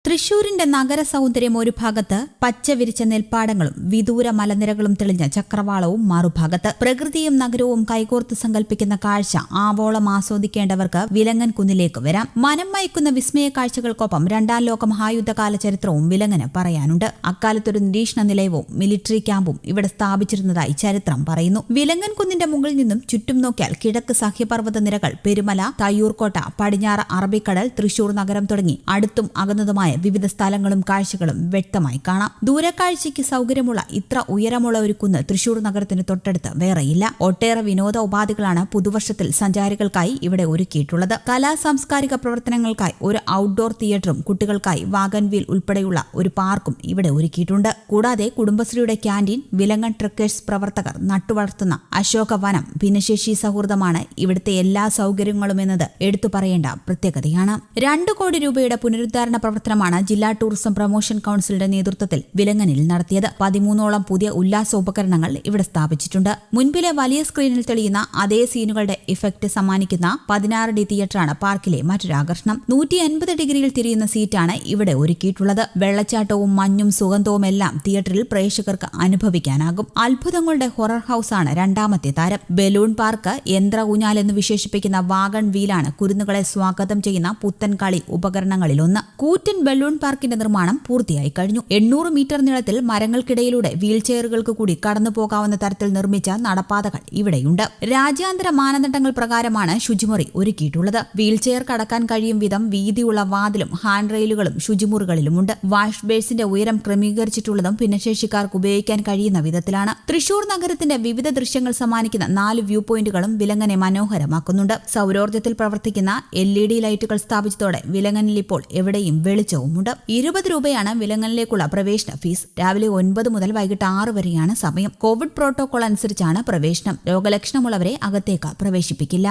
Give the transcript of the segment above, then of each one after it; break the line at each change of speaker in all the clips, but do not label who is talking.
തൃശൂരിന്റെ നഗര സൗന്ദര്യം ഒരു ഭാഗത്ത് പച്ച വിരിച്ച നെൽപ്പാടങ്ങളും വിദൂര മലനിരകളും തെളിഞ്ഞ ചക്രവാളവും മറുഭാഗത്ത് പ്രകൃതിയും നഗരവും കൈകോർത്ത് സങ്കല്പിക്കുന്ന കാഴ്ച ആവോളം ആസ്വദിക്കേണ്ടവർക്ക് വിലങ്ങൻ കുന്നിലേക്ക് വരാം. മനം മയക്കുന്ന വിസ്മയ കാഴ്ചകൾക്കൊപ്പം രണ്ടാം ലോക മഹായുദ്ധകാല ചരിത്രവും വിലങ്ങന് പറയാനുണ്ട്. അക്കാലത്തൊരു നിരീക്ഷണ നിലയവും മിലിറ്ററി ക്യാമ്പും ഇവിടെ സ്ഥാപിച്ചിരുന്നതായി ചരിത്രം പറയുന്നു. വിലങ്ങൻ കുന്നിന്റെ മുകളിൽ നിന്നും ചുറ്റും നോക്കിയാൽ കിഴക്ക് സഹ്യപർവ്വത നിരകൾ, പെരുമല, തയ്യൂർക്കോട്ട, പടിഞ്ഞാറ് അറബിക്കടൽ, തൃശൂർ നഗരം തുടങ്ങി അടുത്തും അകന്നതുമായ വിവിധ സ്ഥലങ്ങളും കാഴ്ചകളും വ്യക്തമായി കാണാം. ദൂരക്കാഴ്ചയ്ക്ക് സൗകര്യമുള്ള ഇത്ര ഉയരമുള്ള ഒരു കുന്ന് തൃശൂർ നഗരത്തിന് തൊട്ടടുത്ത് വേറെയില്ല. ഒട്ടേറെ വിനോദ ഉപാധികളാണ് പുതുവർഷത്തിൽ സഞ്ചാരികൾക്കായി ഇവിടെ ഒരുക്കിയിട്ടുള്ളത്. കലാ സാംസ്കാരിക പ്രവർത്തനങ്ങൾക്കായി ഒരു ഔട്ട്ഡോർ തിയേറ്ററും കുട്ടികൾക്കായി വാഗൻ വീൽ ഉൾപ്പെടെയുള്ള ഒരു പാർക്കും ഇവിടെ ഒരുക്കിയിട്ടുണ്ട്. കൂടാതെ കുടുംബശ്രീയുടെ ക്യാന്റീൻ, വിലങ്ങൻ ട്രക്കേഴ്സ് പ്രവർത്തകർ നട്ടുവളർത്തുന്ന അശോകവനം, ഭിന്നശേഷി സൗഹൃദമാണ് ഇവിടുത്തെ എല്ലാ സൗകര്യങ്ങളും എന്നത് എടുത്തു പറയേണ്ട പ്രത്യേകതയാണ്. 2 കോടി രൂപയുടെ പുനരുദ്ധാരണ പ്രവർത്തനമാണ് ജില്ലാ ടൂറിസം പ്രൊമോഷൻ കൌൺസിലിന്റെ നേതൃത്വത്തിൽ വിലങ്ങനിൽ നടത്തിയത്. 13ഓളം പുതിയ ഉല്ലാസ ഉപകരണങ്ങൾ ഇവിടെ സ്ഥാപിച്ചിട്ടുണ്ട്. മുൻപിലെ വലിയ സ്ക്രീനിൽ തെളിയുന്ന അതേ സീനുകളുടെ ഇഫക്ട് സമ്മാനിക്കുന്ന 16D തിയേറ്ററാണ് പാർക്കിലെ മറ്റൊരു ആകർഷണം. 180 ഡിഗ്രിയിൽ തിരിയുന്ന സീറ്റാണ് ഇവിടെ ഒരുക്കിയിട്ടുള്ളത്. വെള്ളച്ചാട്ടവും മഞ്ഞും സുഗന്ധവും എല്ലാം തിയേറ്ററിൽ പ്രേക്ഷകർക്ക് അനുഭവിക്കാനാകും. അത്ഭുതങ്ങളുടെ ഹൊറർ ഹൌസാണ് രണ്ടാമത്തെ താരം. ബലൂൺ പാർക്ക്, യന്ത്ര ഊഞ്ഞാൽ എന്ന് വിശേഷിപ്പിക്കുന്ന വാഗൺ വീലാണ് കുരുന്നുകളെ സ്വാഗതം ചെയ്യുന്ന പുത്തൻ കളി ഉപകരണങ്ങളിലൊന്ന്. കൂറ്റൻ ബലൂൺ പാർക്കിന്റെ നിർമ്മാണം പൂർത്തിയായി കഴിഞ്ഞു. 800 മീറ്റർ നീളത്തിൽ മരങ്ങൾക്കിടയിലൂടെ വീൽ ചെയറുകൾക്ക് കൂടി കടന്നു പോകാവുന്ന തരത്തിൽ നിർമ്മിച്ച നടപ്പാതകൾ ഇവിടെയുണ്ട്. രാജ്യാന്തര മാനദണ്ഡങ്ങൾ പ്രകാരമാണ് ശുചിമുറി ഒരുക്കിയിട്ടുള്ളത്. വീൽ ചെയർ കടക്കാൻ കഴിയും വിധം വീതിയുള്ള വാതിലും ഹാൻഡ് റെയിലുകളും ശുചിമുറികളിലുമുണ്ട്. വാഷ് ബേസിന്റെ ഉയരം ക്രമീകരിച്ചിട്ടുള്ളതും ഭിന്നശേഷിക്കാർക്ക് ഉപയോഗിക്കാൻ കഴിയുന്ന വിധത്തിലാണ്. തൃശൂർ നഗരത്തിന്റെ വിവിധ ദൃശ്യങ്ങൾ സമ്മാനിക്കുന്ന 4 വ്യൂ പോയിന്റുകളും വിലങ്ങനെ മനോഹരമാക്കുന്നുണ്ട്. സൗരോർജ്ജത്തിൽ പ്രവർത്തിക്കുന്ന LED ലൈറ്റുകൾ സ്ഥാപിച്ചതോടെ വിലങ്ങനിൽ ഇപ്പോൾ എവിടെയും വെളിച്ചവുമുണ്ട്. 20 രൂപയാണ് വിലങ്ങനിലേക്കുള്ള പ്രവേശന ഫീസ്. രാവിലെ 9 മുതൽ വൈകിട്ട് 6 വരെയാണ് സമയം. കോവിഡ് പ്രോട്ടോകോൾ അനുസരിച്ചാണ് പ്രവേശനം. രോഗലക്ഷണമുള്ളവരെ അകത്തേക്ക് പ്രവേശിപ്പിക്കില്ല.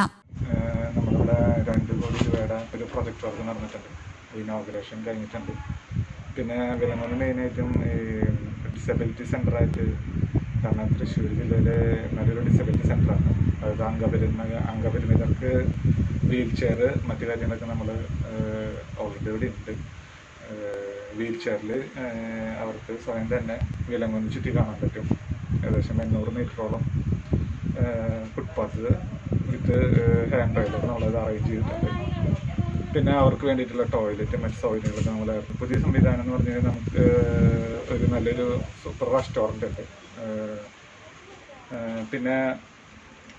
നമ്മളിവിടെ 2 കോടി രൂപയുടെ ഒരു പ്രൊജക്ട് വർക്ക് നടന്നിട്ടുണ്ട്. ഇനോഗ്രേഷൻ കഴിഞ്ഞിട്ടുണ്ട്. പിന്നെ വിലങ്ങനിൽ മെയിനായിട്ടും ഡിസബിലിറ്റി സെൻ്ററായിട്ട്, കാരണം തൃശ്ശൂർ ജില്ലയിലെ നല്ലൊരു ഡിസബിലിറ്റി സെൻ്ററാണ്. അതായത് അംഗപരിമിതർക്ക് വീൽ ചെയർ, മറ്റു കാര്യങ്ങളൊക്കെ നമ്മൾ ഓൾറെഡി ഇവിടെ ഉണ്ട്. വീൽ ചെയറിൽ അവർക്ക് സ്വയം തന്നെ വിലങ്ങൊന്ന് ചുറ്റി കാണാൻ പറ്റും. ഏകദേശം 800 മീറ്ററോളം ഫുട്പാത്ത് വിത്ത് ഹാൻഡ് റെയിലൊക്കെ നമ്മളത് അറേഞ്ച് ചെയ്തിട്ടുണ്ട്. പിന്നെ അവർക്ക് വേണ്ടിയിട്ടുള്ള ടോയ്ലറ്റ്, മറ്റ് സൗകര്യങ്ങളൊക്കെ നമ്മൾ പുതിയ സംവിധാനം എന്ന് പറഞ്ഞാൽ നമുക്ക് ഒരു നല്ലൊരു സൂപ്പർ റെസ്റ്റോറൻ്റ് ഉണ്ട്. പിന്നെ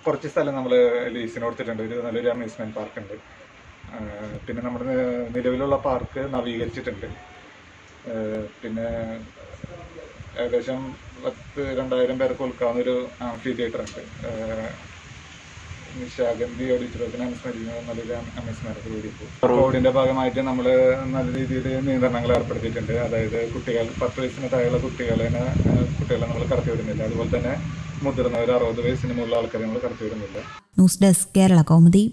കുറച്ച് സ്ഥലം നമ്മൾ ലീസിന് കൊടുത്തിട്ടുണ്ട്. ഒരു നല്ലൊരു അമ്യൂസ്മെൻറ്റ് പാർക്കുണ്ട്. പിന്നെ നമ്മുടെ നിലവിലുള്ള പാർക്ക് നവീകരിച്ചിട്ടുണ്ട്. പിന്നെ ഏകദേശം 2000 പേർക്ക് കൊടുക്കാവുന്ന ഒരു ആംഫി തിയേറ്റർ ഉണ്ട്. നിശാഗന്ധി ഓഡിറ്റോറിയത്തിന് അനുസ്മരിക്കുന്ന നല്ലൊരു അമ്യൂസ്മെന്റ് കൂടി. കോവിഡിന്റെ ഭാഗമായിട്ട് നമ്മൾ നല്ല രീതിയിൽ നിയന്ത്രണങ്ങൾ ഏർപ്പെടുത്തിയിട്ടുണ്ട്. അതായത് കുട്ടികൾ 10 വയസ്സിന് താഴെയുള്ള കുട്ടികളെ നമ്മൾ കടത്തിവിടുന്നില്ല. അതുപോലെ തന്നെ മുതിർന്നവർ 60 വയസ്സിന് മുകളിലുള്ള ആൾക്കാരെ നമ്മൾ കടത്തിവിടുന്നില്ല.
News desk, Kerala Kaumudi.